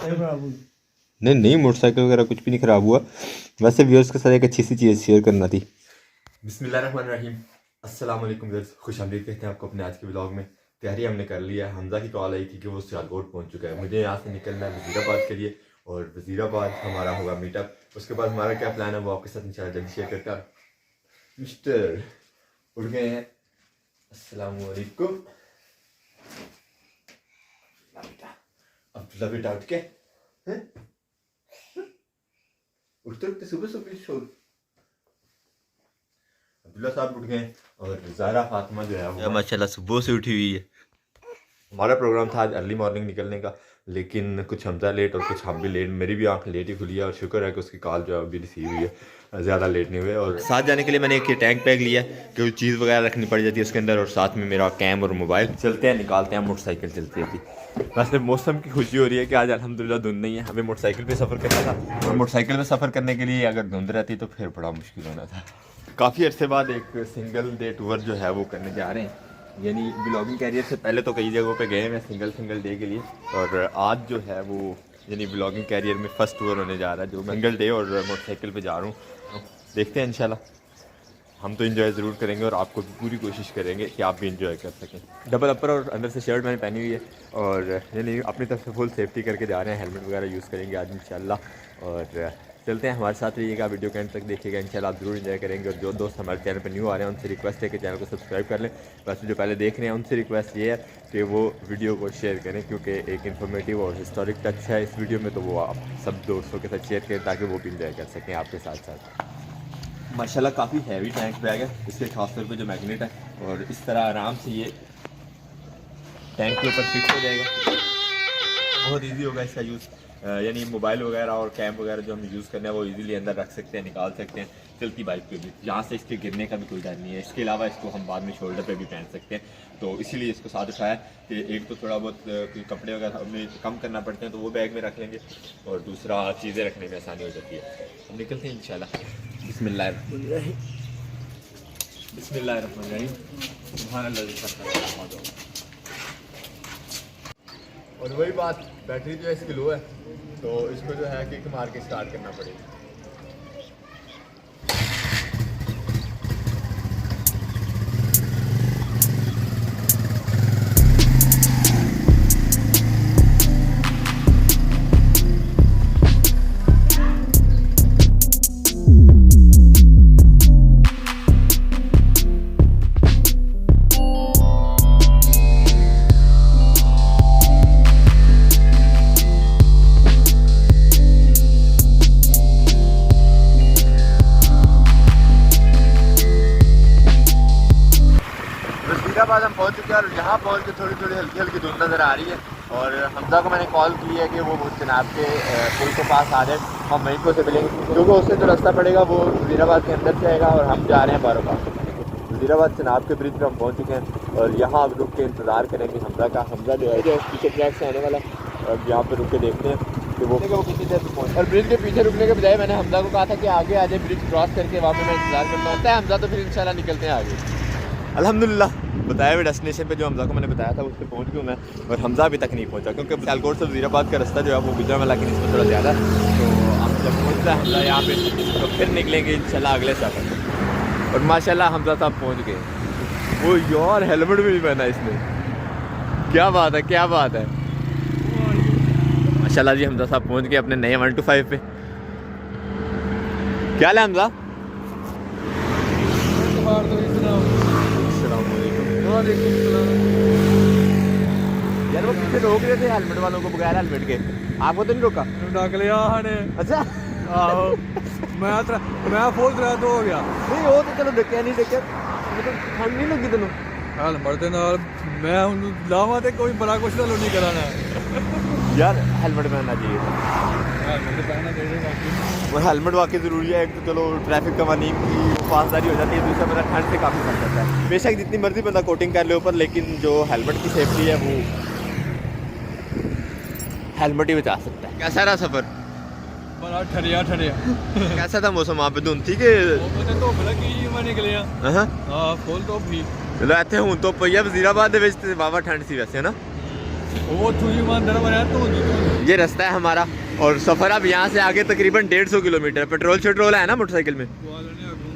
नहीं नहीं, मोटरसाइकिल वगैरह कुछ भी नहीं ख़राब हुआ। वैसे व्यूअर्स के साथ एक अच्छी सी चीज़ शेयर करना थी। बिस्मिल्लाहिर्रहमानिर्रहीम, अस्सलाम वालेकुम व्यूअर्स, खुशआमदीद कहते हैं आपको अपने आज के ब्लॉग में। तैयारी हमने कर लिया है। हमजा की कॉल आई थी कि वो सियालकोट पहुंच चुका है। मुझे यहाँ से निकलना है वज़ीराबाद के लिए और वज़ीराबाद हमारा होगा मीटअप। उसके बाद हमारा क्या प्लान है वो आपके साथ इंशाल्लाह जल्दी शेयर करता हूँ। मिस्टर उठ गए हैं, अस्सलाम वालेकुम। अब्दुल्ला बेटा उठ के उठते उठते सुबह सुबह शोर। अब्दुल्ला साहब उठ गए और ज़ारा फातिमा जो है वो माशाल्लाह सुबह से उठी हुई है। हमारा प्रोग्राम था आज अर्ली मॉर्निंग निकलने का, लेकिन कुछ हमजा लेट और कुछ हम भी लेट। मेरी भी आंख लेट ही खुली है और शुक्र है कि उसकी कॉल जो है अभी रिसीव हुई है, ज़्यादा लेट नहीं हुए। और साथ जाने के लिए मैंने एक टैंक बैग लिया कि चीज़ वगैरह रखनी पड़ जाती है उसके अंदर, और साथ में मेरा कैम और मोबाइल। चलते हैं, निकालते हैं मोटरसाइकिल, चलती है अभी। वैसे मौसम की खुशी हो रही है कि आज अल्हम्दुलिल्लाह धुंध नहीं है। हमें मोटरसाइकिल पे सफ़र करना था और मोटरसाइकिल पे सफ़र करने के लिए अगर धुंध रहती तो फिर बड़ा मुश्किल होना था। काफ़ी अर्से बाद एक सिंगल डे टूर जो है वो करने जा रहे हैं, यानी ब्लॉगिंग कैरियर से पहले तो कई जगहों पे गए हैं सिंगल डे के लिए, और आज जो है वो यानी ब्लॉगिंग कैरियर में फ़र्स्ट टूर होने जा रहा है जो सिंगल डे, और मोटरसाइकिल पे जा रहा हूँ। देखते हैं इंशाल्लाह, हम तो एंजॉय ज़रूर करेंगे और आपको भी पूरी कोशिश करेंगे कि आप भी एंजॉय कर सकें। डबल अपर और अंदर से शर्ट मैंने पहनी हुई है और यानी अपनी तरफ से फुल सेफ्टी करके जा रहे हैं। हेलमेट वगैरह यूज़ करेंगे आज इंशाल्लाह। और चलते हैं, हमारे साथ रहिएगा, वीडियो के एंड तक देखिएगा, इंशाल्लाह आप ज़रूर एंजॉय करेंगे। और जो दोस्त हमारे चैनल पर न्यू आ रहे हैं उनसे रिक्वेस्ट है कि चैनल को सब्सक्राइब कर लें। वैसे जो पहले देख रहे हैं उनसे रिक्वेस्ट ये है कि वो वीडियो को शेयर करें, क्योंकि एक इन्फॉर्मेटिव और हिस्टोरिक टच है इस वीडियो में, तो वो आप सब दोस्तों के साथ शेयर करें ताकि वो भी इंजॉय कर सकें आपके साथ साथ। माशाल्लाह काफ़ी हैवी टैंक बैग है, इसके खास तौर पे जो मैग्नेट है, और इस तरह आराम से ये टैंक के ऊपर फिक्स हो जाएगा। बहुत इजी होगा इसका यूज़, यानी मोबाइल वगैरह और कैम वगैरह जो हम यूज़ करना है वो इजीली अंदर रख सकते हैं, निकाल सकते हैं चलती बाइक पे भी। यहाँ से इसके गिरने का भी कोई डर नहीं है। इसके अलावा इसको हम बाद में शोल्डर पे भी पहन सकते हैं, तो इसीलिए इसको साथ उठाया कि एक तो थोड़ा बहुत कपड़े वगैरह हमें कम करना पड़ते हैं तो वो बैग में रख लेंगे, और दूसरा चीज़ें रखने में आसानी हो जाती है। हम निकलते हैं इंशाल्लाह। बिस्मिल्लाहिर्रहमानिर्रहीम, बिस्मिल्लाहिर्रहमानिर्रहीम, सुभानअल्लाह। और वही बात, बैटरी जो है इसकी लो है तो इसको जो है किक मार के स्टार्ट करना पड़ेगा। वज़ीराबाद हम पहुंच चुके हैं और यहाँ पहुंच के थोड़ी थोड़ी हल्की हल्की धुंध नज़र आ रही है। और हमजा को मैंने कॉल की है कि वो जनाब के पुल के पास आ जाए, हम वहीं पर से मिलेंगे, क्योंकि उससे जो रास्ता पड़ेगा वो वज़ीराबाद के अंदर से आएगा और हम जा रहे हैं बारोबार। वज़ीराबाद जनाब के ब्रिज पर हम पहुँच चुके हैं और यहाँ अब रुक के इंतज़ार करेंगे हमजा का। हमजा जो है पीछे ट्रैक से आने वाला, और यहाँ पर रुक के देखते हैं कि वो किसी देर से पहुँच। और ब्रिज के पीछे रुकने के बजाय मैंने हमजा को कहा था कि आगे आ जाए, ब्रिज क्रॉस करके वहाँ पर मैं इंतज़ार करना होता है हमजा, तो फिर इंशाल्लाह निकलते हैं आगे। अल्हम्दुलिल्लाह बताया हुए डेस्टिनेशन पे जो हमजा को मैंने बताया था उस पर पहुँच गया मैं, और हमजा अभी तक नहीं पहुँचा, क्योंकि सियालकोट से वज़ीराबाद का रास्ता जो है वो गुजरा वाला, लेकिन इसमें थोड़ा ज़्यादा। तो हम जब पहुँचता है हमजा यहाँ पे तो फिर निकलेंगे इंशाल्लाह अगले सफ़र। और माशाल्लाह हमजा साहब पहुँच गए। वो यार हेलमेट भी नहीं पहना इसने, क्या बात है, क्या बात है। माशाल्लाह जी हमजा साहब पहुँच गए अपने नए 125 पे। क्या हाल है हमजा? यार वो पीछे रोक रहे थे हेलमेट वालों को बगैर हेलमेट के, आपको तो नहीं रोका? डाक लिया ने। अच्छा आहो मैं फुल तरह तो हो गया। नहीं वो तो चलो देखिए नहीं देखिए, मतलब ठंड नहीं लगी तेन? हेलमेट के नाल मैं हुन लावा ते कोई बड़ा कुछ तो नहीं कराना यार। हेलमेट पहनना चाहिए, हेलमेट पहनना चाहिए। और हेलमेट वाकई ज़रूरी है। एक तो चलो ट्रैफिक कवानीन की पासदारी हो जाती है, दूसरा मेरा ठंड से काफ़ी फर्क पड़ता है। बेशक जितनी मर्जी बंदा कोटिंग कर ले ऊपर, लेकिन जो हेलमेट की सेफ्टी है वो हेलमेट ही बचा सकता है। कैसा रहा सफ़र? बड़ा ठरिया कैसा था मौसम वहाँ पे? धुंध थी कि धुप लगी मैं निकलिया? हाँ फुल धुप ही। चलो इतने हूँ तो पई है वज़ीराबाद दे विच ते वावा ठंड सी वैसे है ना? वो थोड़ी मंदर बना तो ये रास्ता है हमारा और सफ़र अब यहाँ से आगे तकरीबन 150 किलोमीटर। पेट्रोल शेट्रोल है ना मोटरसाइकिल में?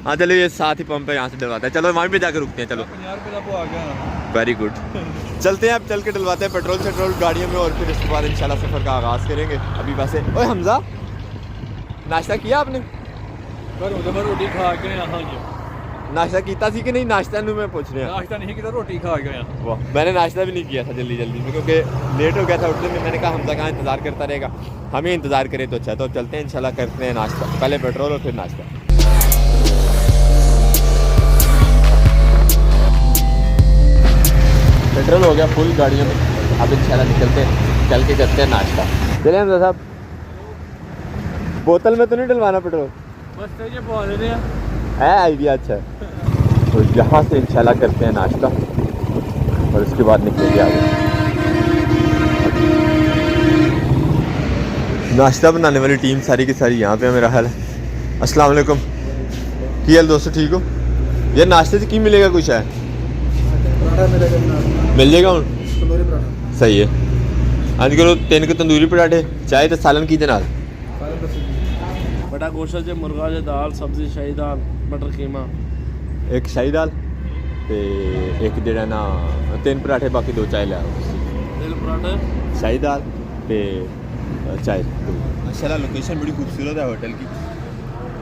हाँ चलो, ये साथ ही पंप है, यहाँ से डलवाते हैं। चलो वहाँ पे जाकर रुकते हैं। चलो वेरी गुड। चलते हैं अब, चल के डलवाते हैं पेट्रोल शेट्रोल गाड़ियों में और फिर इसके बाद इंशाल्लाह सफ़र का आगाज़ करेंगे। अभी वैसे ओए हमजा, नाश्ता किया आपने? रोटी खा के यहाँ नाश्ता किया थी कि नहीं? नाश्ता नहीं मैं पूछ रहा। नाश्ता नहीं किया, रोटी खा के यहाँ। वाह, मैंने नाश्ता भी नहीं किया था जल्दी में क्योंकि लेट हो गया था उठने में। मैंने कहा हमजा कहाँ इंतज़ार करता रहेगा, हम ही इंतज़ार करें तो अच्छा। तो चलते हैं इंशाल्लाह, करते हैं नाश्ता, पहले पेट्रोल और फिर नाश्ता। पेट्रोल हो गया फुल गाड़ियों में, अब इंशाल्लाह निकलते हैं, चल के करते हैं नाश्ता। चले हमजा साहब, बोतल में तो नहीं डलवाना पेट्रोल? बस ये पहुँच रहे हैं है आइडिया अच्छा है। तो यहाँ से इंशाल्लाह करते हैं नाश्ता और उसके बाद निकलेंगे आगे। नाश्ता बनाने वाली टीम सारी की सारी यहाँ पे है मेरा हाल है। अस्सलाम वालेकुम, की हाल दोस्तों, ठीक हो? ये नाश्ते से की मिलेगा कुछ है? मिल जाएगा हूँ, सही है। आज करो 3 के तंदूरी पराठे, चाय तो सालन की जनाब, बड़ा गोश्त जे मुर्गा जे दाल सब्जी शाही दाल मटर कीमा, एक शाही दाल ते एक जेड़ा ना 3 पराठे, बाकी 2 चाय ले आओ। दिल पराठे शाही दाल पे चाय। माशाल्लाह लोकेशन बड़ी खूबसूरत है होटल की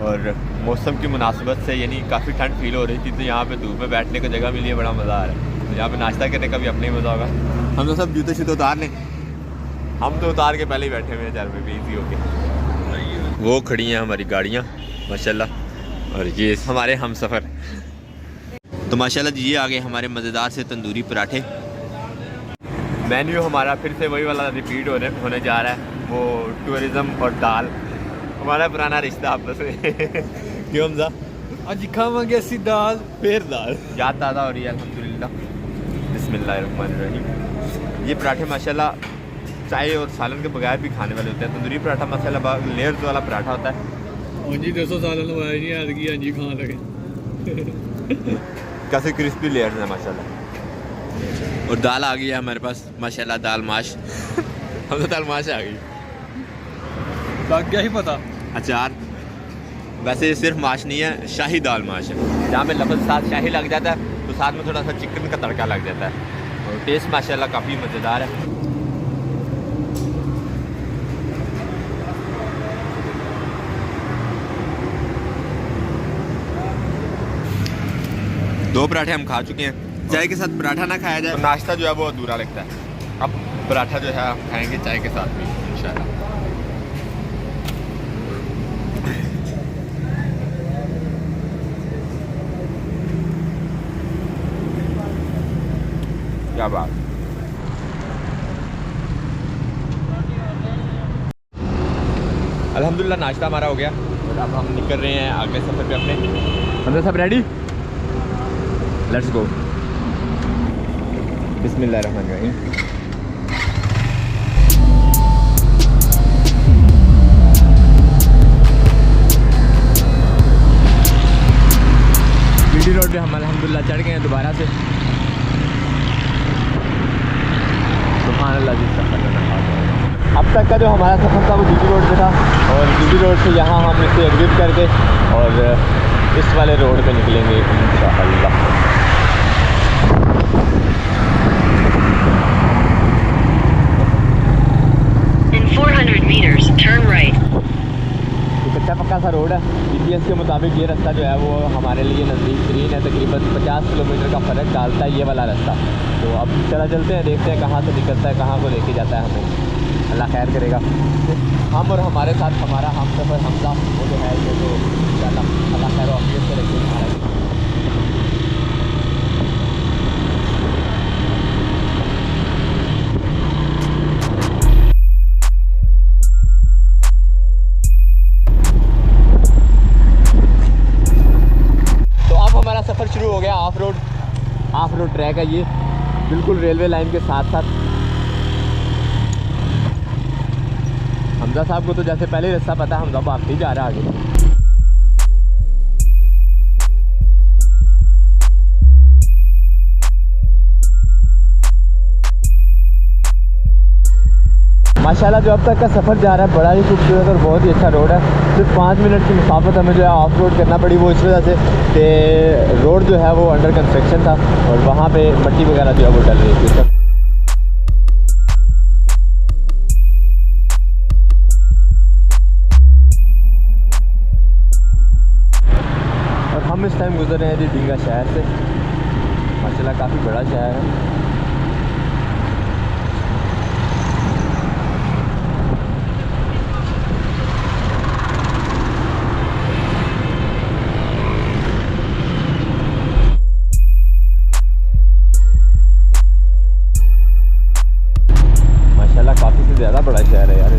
और मौसम की मुनासिबत से यानी काफ़ी ठंड फील हो रही थी, तो यहाँ पे धूप में बैठने को जगह मिली है, बड़ा मज़ा आ रहा है। तो यहाँ पे नाश्ता करने का भी अपना ही मज़ा होगा। हम तो सब जूते शूते उतार लें, हम तो उतार के पहले ही बैठे हुए हैं 4 पे ईजी होके। वो खड़ी हैं हमारी गाड़ियाँ माशाल्लाह और ये हमारे हम सफ़र। तो माशाल्लाह जी ये आ गए हमारे मज़ेदार से तंदूरी पराठे। मेन्यू हमारा फिर से वही वाला रिपीट होने जा रहा है, वो टूरिज़म और दाल, हमारा पुराना रिश्ता आपस में। क्यों हमजा? आज खावांगे ऐसी दाल फिर दाल, याद ताज़ा हो रही है अल्हम्दुलिल्लाह। बिस्मिल्लाहिर्रहमानिर्रहीम। ये पराठे माशाल्लाह चाय और सालन के बगैर भी खाने वाले होते हैं। तंदूरी पराठा मसाला लेयर्स वाला पराठा होता है। हाँ जी 200 साल लगवाया जी, आदगी हाँ जी खाने लगे। कैसे क्रिस्पी लेयर्स हैं माशाल्लाह। और दाल आ गई है हमारे पास माशाल्लाह, दाल माश। हम तो दाल माश आ गई, लग गया ही पता। अचार, वैसे ये सिर्फ माश नहीं है, शाही दाल माश है। जहाँ पे लफ्ज़ साथ शाही लग जाता है तो साथ में थोड़ा सा चिकन का तड़का लग जाता है और टेस्ट माशाल्लाह काफ़ी मज़ेदार है। दो पराठे हम खा चुके हैं। चाय के साथ पराठा ना खाया जाए तो नाश्ता जो है वो अधूरा लगता है। अब पराठा जो है हम खाएंगे चाय के साथ भी इंशाल्लाह। क्या बात। अल्हम्दुलिल्लाह नाश्ता हमारा हो गया और अब हम निकल रहे हैं अगले सफ़र पे अपने। हम सब रेडी, लेट्स गो। बिस्मिल्लाहिर्रहमानिर्रहीम। बीटी रोड पे हम अल्हम्दुलिल्लाह चढ़ गए हैं दोबारा से। सुभान अल्लाह जी। अब तक का जो हमारा सफ़र था वो जीटी रोड पे था और जीटी रोड से यहाँ हम इसे एग्जिट करके और इस वाले रोड पे निकलेंगे इंशाअल्लाह। In 400 meters, turn right. कच्चा पक्का सा रोड है। जीपीएस के मुताबिक ये रास्ता जो है वो हमारे लिए नज़दीक तरीन है, तकरीबन 50 किलोमीटर का फ़र्क डालता है ये वाला रास्ता। तो अब चलते हैं, देखते हैं कहाँ से निकलता है, कहाँ को लेके जाता है हमें। अल्लाह खैर करेगा। हम और हमारे साथ हमारा हम सफ़र हमजा वो जो है ये तो अल्लाह खैर वाफियत से रखे हमारा। सफ़र शुरू हो गया। ऑफ रोड ट्रैक है ये, बिल्कुल रेलवे लाइन के साथ साथ। हमजा साहब को तो जैसे पहले ही रास्ता पता है, हमजा भागते ही जा रहा है आगे। माशाल्लाह जो अब तक का सफ़र जा रहा है बड़ा ही खूबसूरत और बहुत ही अच्छा रोड है। सिर्फ 5 मिनट की मुसाफत हमें जो है ऑफ रोड करना पड़ी, वो इस वजह से कि रोड जो है वो अंडर कंस्ट्रक्शन था और वहाँ पे मट्टी वगैरह जो है वो डल रही थी। और हम इस टाइम गुजर रहे हैं जी डींगा शहर से। माशाल्लाह काफ़ी बड़ा शहर है। ज़्यादा बड़ा शहर है यार।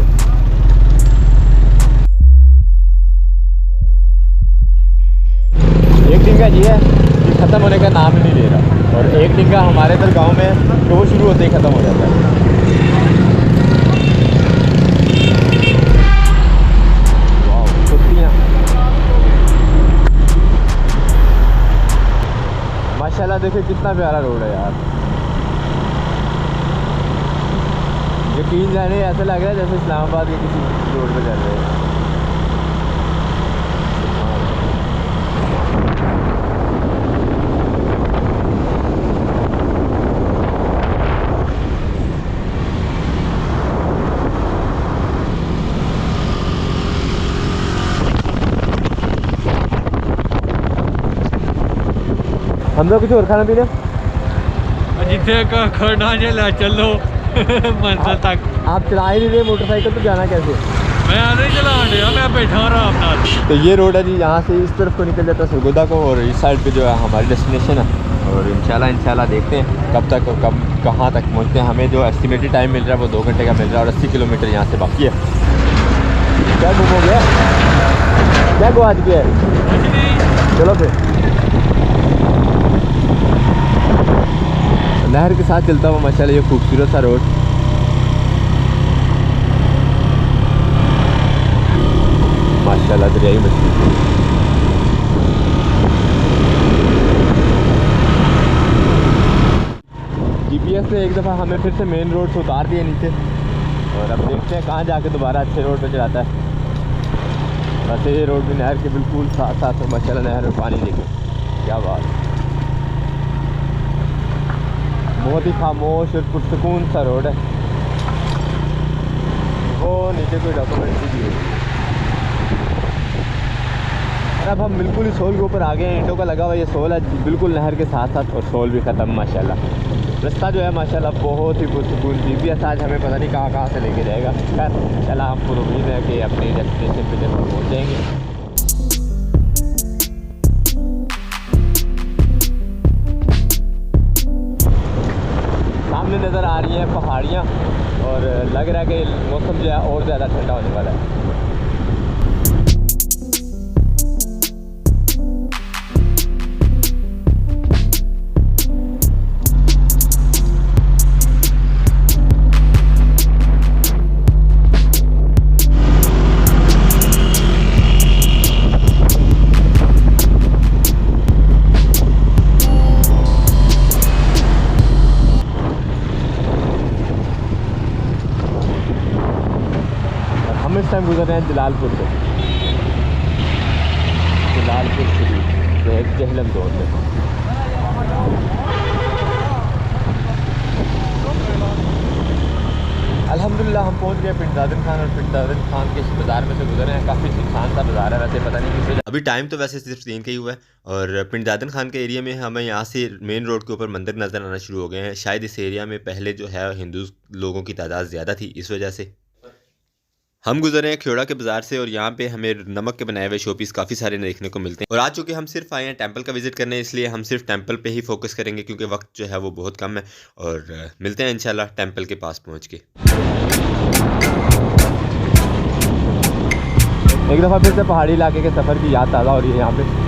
एक डिंगा ये है कि ख़त्म होने का नाम ही नहीं ले रहा, और एक डिंगा हमारे इधर गांव में है तो वो शुरू होते ही ख़त्म हो जाता है। वाह, कुत्तियाँ माशाल्लाह, देखिए कितना प्यारा रोड है यार। यकीन जाने ऐसा लग रहा है जैसे इस्लामाबाद के किसी रोड पे चल रहे हैं। हम लोग कुछ और खाना पीना जिथे खड़ना चला चलो मंजिल तक। आप चला ही नहीं रहे मोटरसाइकिल, तो जाना कैसे? मैं नहीं चला रहा, मैं बैठा हूँ आराम नाल। तो ये रोड है जी, यहाँ से इस तरफ को निकल जाता है सरगोदा को, और इस साइड पे जो है हमारी डेस्टिनेशन है। और इंशाल्लाह देखते हैं कब तक और कब कहाँ तक पहुँचते हैं। हमें जो एस्टिमेटेड टाइम मिल रहा है वो 2 घंटे का मिल रहा है, और 80 किलोमीटर यहाँ से बाकी है। क्या गुम हो गया, क्या गुआच गया है? चलो फिर नहर के साथ चलता हुआ माशाल्लाह ये खूबसूरत सा रोड। माशाल्लाह दरियाई मछली। जीपीएस ने एक दफ़ा हमें फिर से मेन रोड से उतार दिया नीचे, और अब देखते हैं कहाँ जाके दोबारा अच्छे रोड पे चलाता है। वैसे ये रोड भी नहर के बिल्कुल साथ साथ है माशाल्लाह। नहर में पानी देखें, क्या बात, बहुत ही खामोश और पुरसकून सा रोड है। वो नीचे कोई डॉक्यूमेंट्री भी है। और अब हम बिल्कुल ही सोल के ऊपर आ गए हैं। ईंटों का लगा हुआ ये सोल है बिल्कुल नहर के साथ साथ, और सोल भी ख़त्म माशाल्लाह। रास्ता जो है माशाल्लाह बहुत ही पुरसकून। जीपीएस आज हमें पता नहीं कहाँ से लेके जाएगा। खैर चला, हमको उम्मीद है कि अपनी डेस्टिनेशन पे जल्द पहुँच जाएंगे। सामने नज़र आ रही हैं पहाड़ियाँ, और लग रहा है कि मौसम जो है और ज़्यादा ठंडा होने वाला है। इस टाइम गुजर रहे हैं जलालपुर से, जलालपुर से जहलम जोन में। अल्हम्दुलिल्लाह हम पहुंच गए पिंड दादन खान, और पिंड दादन खान के बाज़ार में से गुजरे हैं। काफ़ी सुनसान सा बाज़ार है, वैसे पता नहीं किस वजह। अभी टाइम तो वैसे सिर्फ 3 का ही हुआ है, और पिंड दादन खान के एरिया में हमें यहाँ से मेन रोड के ऊपर मंदिर नज़र आना शुरू हो गए हैं। शायद इस एरिया में पहले जो है हिंदू लोगों की तादाद ज़्यादा थी, इस वजह से। हम गुजरे हैं खेड़ा के बाज़ार से, और यहाँ पे हमें नमक के बनाए हुए शोपीस काफ़ी सारे देखने को मिलते हैं। और आज चूँकि हम सिर्फ आए हैं टेंपल का विज़िट करने, इसलिए हम सिर्फ टेंपल पे ही फोकस करेंगे, क्योंकि वक्त जो है वो बहुत कम है। और मिलते हैं इंशाल्लाह टेंपल के पास पहुँच के। एक दफ़ा फिर से पहाड़ी इलाके के सफ़र की याद ताज़ा हो रही है यहाँ पे।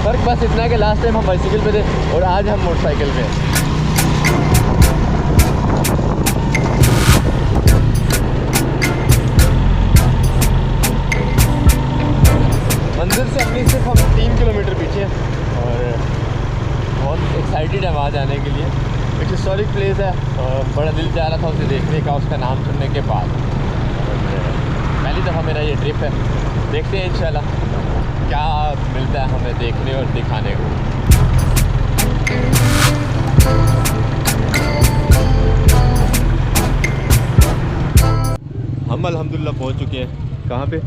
फ़र्क बस इतना है कि लास्ट टाइम हम बाइसिकल पे थे और आज हम मोटरसाइकिल पे हैं। मंदिर से अपनी सिर्फ हम 3 किलोमीटर पीछे हैं, और बहुत एक्साइटेड है वहाँ जाने के लिए। एक हिस्टोरिक प्लेस है और बड़ा दिल जा रहा था उसे देखने का, उसका नाम सुनने के बाद। पहली दफ़ा मेरा ये ट्रिप है, देखते हैं इंशाल्लाह क्या मिलता है हमें देखने और दिखाने को। हम अल्हम्दुलिल्लाह पहुंच चुके हैं। कहाँ पे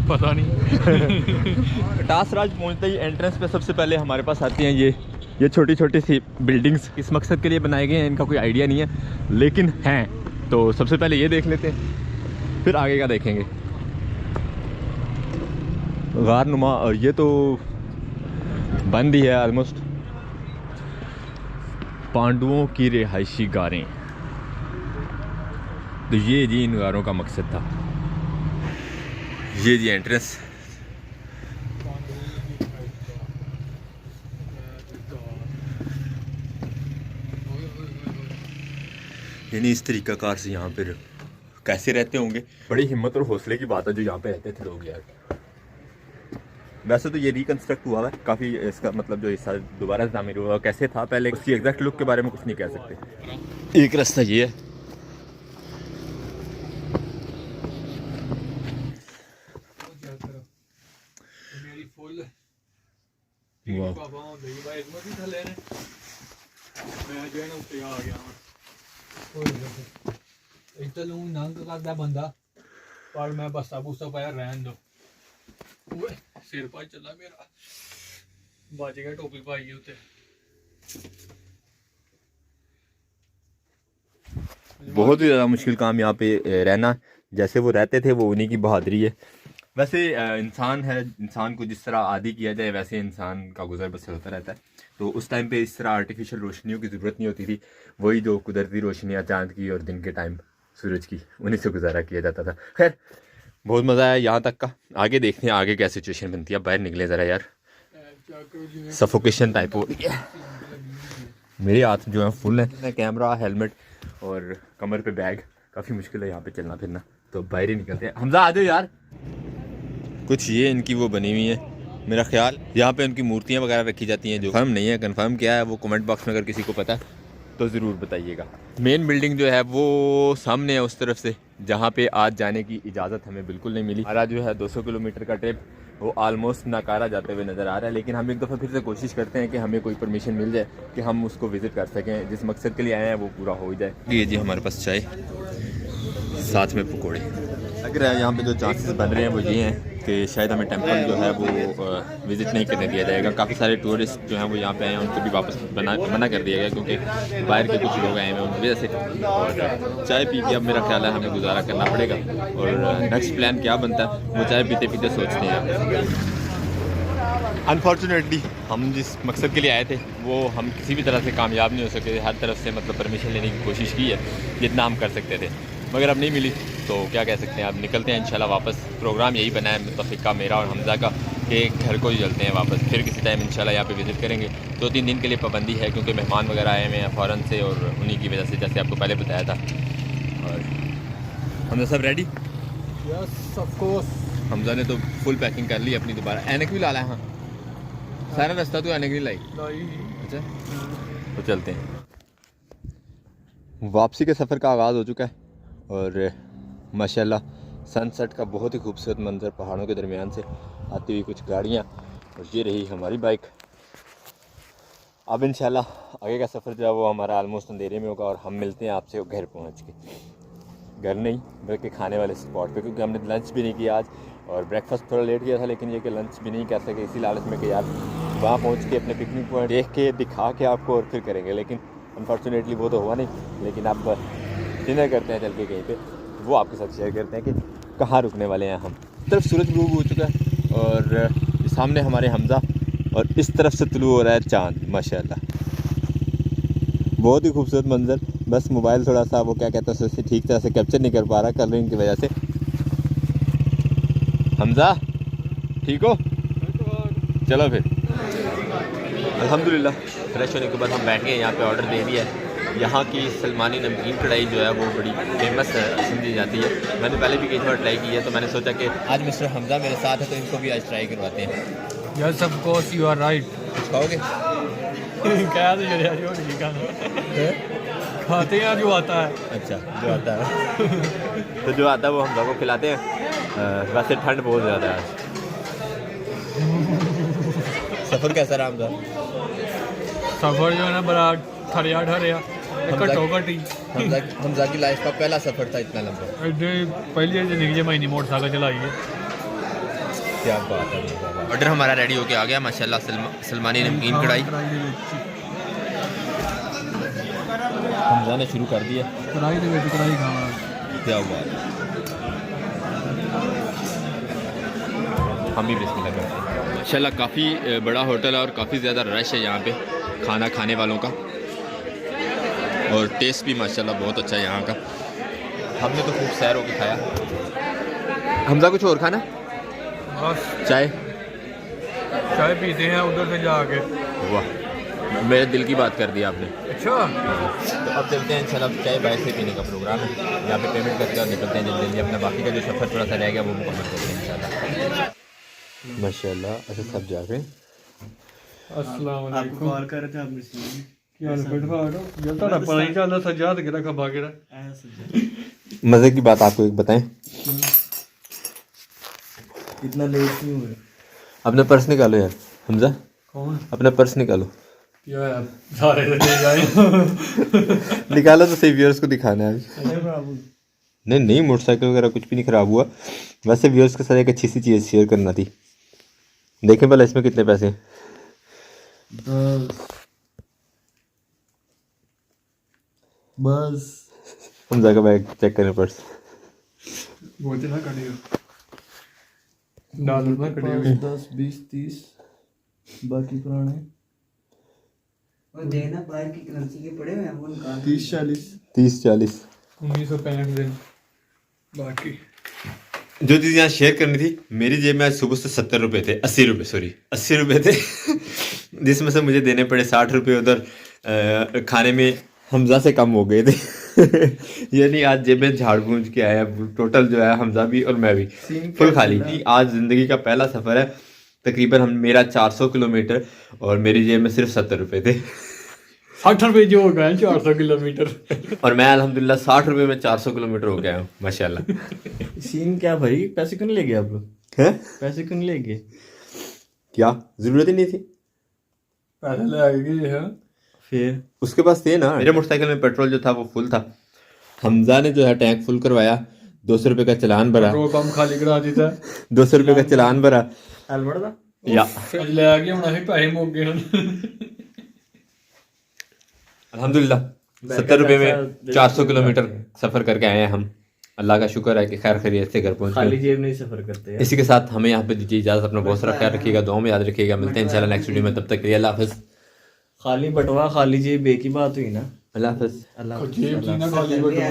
पता नहीं। टासराज पहुंचते ही एंट्रेंस पे सबसे पहले हमारे पास आती हैं ये छोटी छोटी सी बिल्डिंग्स। किस मकसद के लिए बनाए गए हैं इनका कोई आइडिया नहीं है, लेकिन हैं। तो सबसे पहले ये देख लेते हैं, फिर आगे का देखेंगे। गार नुमा, और ये तो बंद ही है ऑलमोस्ट। पांडवों की रिहायशी गारें, तो ये जी इन गारों का मकसद था। ये जी एंट्रेंस। यानी इस तरीका कार से यहाँ पर कैसे रहते होंगे। बड़ी हिम्मत और हौसले की बात है जो यहाँ पे रहते थे लोग यार। वैसे तो ये रिकंस्ट्रक्ट हुआ है काफ़ी, इसका मतलब जो हिस्सा दोबारा तामीर हुआ कैसे था पहले, उसकी एग्जैक्ट लुक के बारे में कुछ नहीं कह सकते। एक रास्ता ये है, बंदा पर मैं बस्ता बुस्ता पाया रहन दो। सिर पर चला मेरा, बच गया टोपी पाई उते। बहुत ही ज़्यादा मुश्किल काम यहाँ पे रहना। जैसे वो रहते थे वो उन्हीं की बहादुरी है। वैसे इंसान है, इंसान को जिस तरह आदी किया जाए वैसे इंसान का गुजर बसर होता रहता है। तो उस टाइम पे इस तरह आर्टिफिशियल रोशनियों की ज़रूरत नहीं होती थी। वही जो कुदरती रोशनियाँ चांद की और दिन के टाइम सूरज की, उन्हीं से गुजारा किया जाता था। खैर बहुत मज़ा आया यहाँ तक का। आगे देखते हैं आगे क्या सिचुएशन बनती है। बाहर निकले ज़रा यार, सफोकेशन टाइप हो रही है। मेरे हाथ जो है फुल है, कैमरा, हेलमेट और कमर पे बैग। काफ़ी मुश्किल है यहाँ पे चलना फिरना, तो बाहर ही निकलते हैं। हमजा आ जाओ यार। कुछ ये इनकी वो बनी हुई है मेरा ख्याल, यहाँ पे उनकी मूर्तियाँ वगैरह रखी जाती हैं। जो कंफर्म नहीं है, कंफर्म क्या है वो कमेंट बॉक्स में अगर किसी को पता है तो ज़रूर बताइएगा। मेन बिल्डिंग जो है वो सामने है उस तरफ से, जहाँ पे आज जाने की इजाज़त हमें बिल्कुल नहीं मिली। हमारा जो है 200 किलोमीटर का ट्रिप वो आलमोस्ट नाकारा जाते हुए नज़र आ रहा है। लेकिन हम एक दफ़ा फिर से कोशिश करते हैं कि हमें कोई परमिशन मिल जाए कि हम उसको विज़िट कर सकें, जिस मकसद के लिए आए हैं वो पूरा हो जाए। ये जी हमारे पास चाय, साथ में पकौड़े। लग रहा है यहाँ पे जो चांसेस बन रहे हैं वो ये हैं कि शायद हमें टेंपल जो है वो विज़िट नहीं करने दिया जाएगा। काफ़ी सारे टूरिस्ट जो हैं वो यहाँ पे आए हैं, उनको भी वापस मना कर दिया गया क्योंकि बाहर के कुछ लोग आए हैं उनकी वजह से। और चाय पी के अब मेरा ख्याल है हमें गुजारा करना पड़ेगा। और नेक्स्ट प्लान क्या बनता है वो चाय पीते पीते सोचते हैं। अनफॉर्चुनेटली हम जिस मकसद के लिए आए थे वो हम किसी भी तरह से कामयाब नहीं हो सके। हर तरफ से मतलब परमिशन लेने की कोशिश की है जितना हम कर सकते थे, मगर अब नहीं मिली। तो क्या कह सकते हैं, अब निकलते हैं इंशाल्लाह वापस। प्रोग्राम यही बना है मुत्तफ़िक़ का, मेरा और हमज़ा का, कि घर को ही चलते हैं वापस। फिर किसी टाइम इंशाल्लाह यहाँ पे विज़िट करेंगे। 2-3 दिन के लिए पाबंदी है क्योंकि मेहमान वगैरह आए हुए हैं फ़ौरन से, और उन्हीं की वजह से जैसे आपको पहले बताया था। और हमजा सब ready? Yes of course. Hamza ने तो फुल पैकिंग कर ली अपनी। दोबारा ऐनक भी ला लाया। हाँ सारा रास्ता तो ऐनक नहीं लाई। अच्छा तो चलते हैं। वापसी के सफ़र का आगाज़ हो चुका है और माशाल्लाह सनसेट का बहुत ही खूबसूरत मंजर, पहाड़ों के दरमियान से आती हुई कुछ गाड़ियाँ, और ये रही हमारी बाइक। अब इंशाल्लाह आगे का सफ़र जो है वो हमारा ऑलमोस्ट अंधेरे में होगा और हम मिलते हैं आपसे घर पहुँच के। घर नहीं बल्कि खाने वाले स्पॉट पे, क्योंकि हमने लंच भी नहीं किया आज और ब्रेकफास्ट थोड़ा लेट किया था, लेकिन ये कि लंच भी नहीं कर सके इसी लालच में कि यार वहाँ पहुँच के अपने पिकनिक पॉइंट देख के दिखा के आपको और फिर करेंगे। लेकिन अनफॉर्चुनेटली वो तो हुआ नहीं। लेकिन अब डिनर करते हैं चल के कहीं पे, वो आपके साथ शेयर करते हैं कि कहाँ रुकने वाले हैं हम। तरफ सूरज ग्रूब हो चुका है और सामने हमारे हमजा, और इस तरफ से तुलू हो रहा है चाँद। माशाल्लाह बहुत ही खूबसूरत मंजर। बस मोबाइल थोड़ा सा वो क्या कहते हैं उसे ठीक तरह से कैप्चर नहीं कर पा रहा कलरिंग की वजह से। हमजा ठीक हो? चलो फिर। अल्हम्दुलिल्लाह फ्रेश होने के बाद हम बैठ गए। यहाँ पे ऑर्डर दे दिया है। यहाँ की सलमानी नमकीन कढ़ाई जो है वो बड़ी फेमस समझी जाती है। मैंने पहले भी कई बार ट्राई की है, तो मैंने सोचा कि आज मिस्टर हमजा मेरे साथ है तो इनको भी आज ट्राई करवाते हैं। Yes of course you are right. कुछ खाओगे? क्या तो चले आज होटल खाना खाते हैं जो आता है। अच्छा जो आता है तो जो आता है वो हम लोगों को खिलाते हैं। वैसे ठंड बहुत ज़्यादा है आज। सफ़र कैसा रहा हमदा? सफर जो है ना बड़ा ठरिया घटो घटी हमजा की लाइफ का पहला सफ़र था इतना लंबा। पहली जिंदगी में मैंने मोटरसाइकिल चलाई है। क्या बात है। ऑर्डर हमारा रेडी होके आ गया माशाल्लाह। सलमानी नमकीन कढ़ाई हमजा ने शुरू कर दिया। कढ़ाई खाना क्या बात है। हम भी बिस्मिल्लाह करते हैं। माशाल्लाह काफ़ी बड़ा होटल है और काफ़ी ज़्यादा रश है यहाँ पे खाना खाने वालों का। और टेस्ट भी माशाल्लाह बहुत अच्छा है यहाँ का। हमने तो खूब सैर होके खाया। हमजा कुछ और खाना? बस चाय पीते हैं उधर से जाके। वाह मेरे दिल की बात कर दी आपने। अच्छा तो अब चलते हैं इंशाल्लाह। चाय बाहर से पीने का प्रोग्राम है। यहाँ पे पेमेंट करके और निकलते हैं जल्दी जल्दी। अपना बाकी का जो सफ़र थोड़ा सा रह गया वो मुकम्मल करते हैं इंशाल्लाह। माशाल्लाह अच्छा सब जा रहे हैं। अस्सलाम वालेकुम। कॉल कर रहे थे आप मिस क्या फिट फाट हो जब तक पता नहीं चलता सजाद के रखा बाकी रहा। मज़े की बात आपको एक बताएं। इतना लेट नहीं हुए। अपना पर्स निकालो यार हमजा। कौन अपना पर्स निकालो। क्या यार सारे तो ले जाए। निकालो तो सही व्यूअर्स को दिखाना है। अरे बाबू नहीं मोटरसाइकिल वगैरह कुछ भी नहीं ख़राब हुआ। वैसे व्यूअर्स के साथ एक अच्छी सी चीज़ शेयर करना थी। देखें भला इसमें कितने पैसे हैं। बस हमजा का बैग चेक करें पर्स। बोलते ना कटियो डॉलर ना कटियो 10 20 30 बाकी पुराने और देना बाहर की करेंसी के पड़े हुए हैं वो निकाल 30 40 30-40 1965 दिन बाकी। जो चीज़ यहाँ शेयर करनी थी। मेरी जेब में आज सुबह से 70 रुपये थे। 80 रुपये थे जिसमें से मुझे देने पड़े 60 रुपये उधर खाने में हमजा से कम हो गए थे। यानी आज जेबें झाड़ गूंज के आए हैं। टोटल जो है हमजा भी और मैं भी फुल खाली। आज ज़िंदगी का पहला सफ़र है। तकरीबन मेरा 400 किलोमीटर और मेरी जेब में सिर्फ 70 रुपये थे। 60 रुपये जो हो गए 400 किलोमीटर। और मैं अल्हम्दुलिल्लाह 60 रुपये में 400 किलोमीटर हो गया हूँ माशाल्लाह। सीन क्या भाई पैसे क्यों नहीं ले गए आप लोग? हैं पैसे क्यों नहीं ले गए? क्या ज़रूरत ही नहीं थी। पैसे ले आएगी है फिर उसके पास थे ना। मेरे मोटरसाइकिल में पेट्रोल जो था वो फुल था। हमजा ने जो है टैंक फुल करवाया। 200 रुपये का चालान भरा। पेट्रोल पंप खाली करा देता 200 रुपये का चालान भरा अलबड़ दा या ले आ गया हुन पैसे मुक गए। अल्हम्दुलिल्लाह 70 रुपये में 400 किलोमीटर सफ़र करके आए हैं हम। अल्लाह का शुक्र है कि खैर खैरियत से घर पहुंच खाली गए। जेब नहीं सफर करते यार। इसी के साथ हमें यहाँ पे दीजिए इजाज़त। अपना बहुत सारा ख्याल रखिएगा। दुआ में याद रखिएगा। मिलते हैं इंशाल्लाह नेक्स्ट वीडियो में। तब तक के लिए अल्लाह हाफ़िज़। खाली बटवा खाली जेब एक ही बात हुई ना। अल्लाह हाफ़िज़। अल्लाह जेब थी ना खाली बटवा।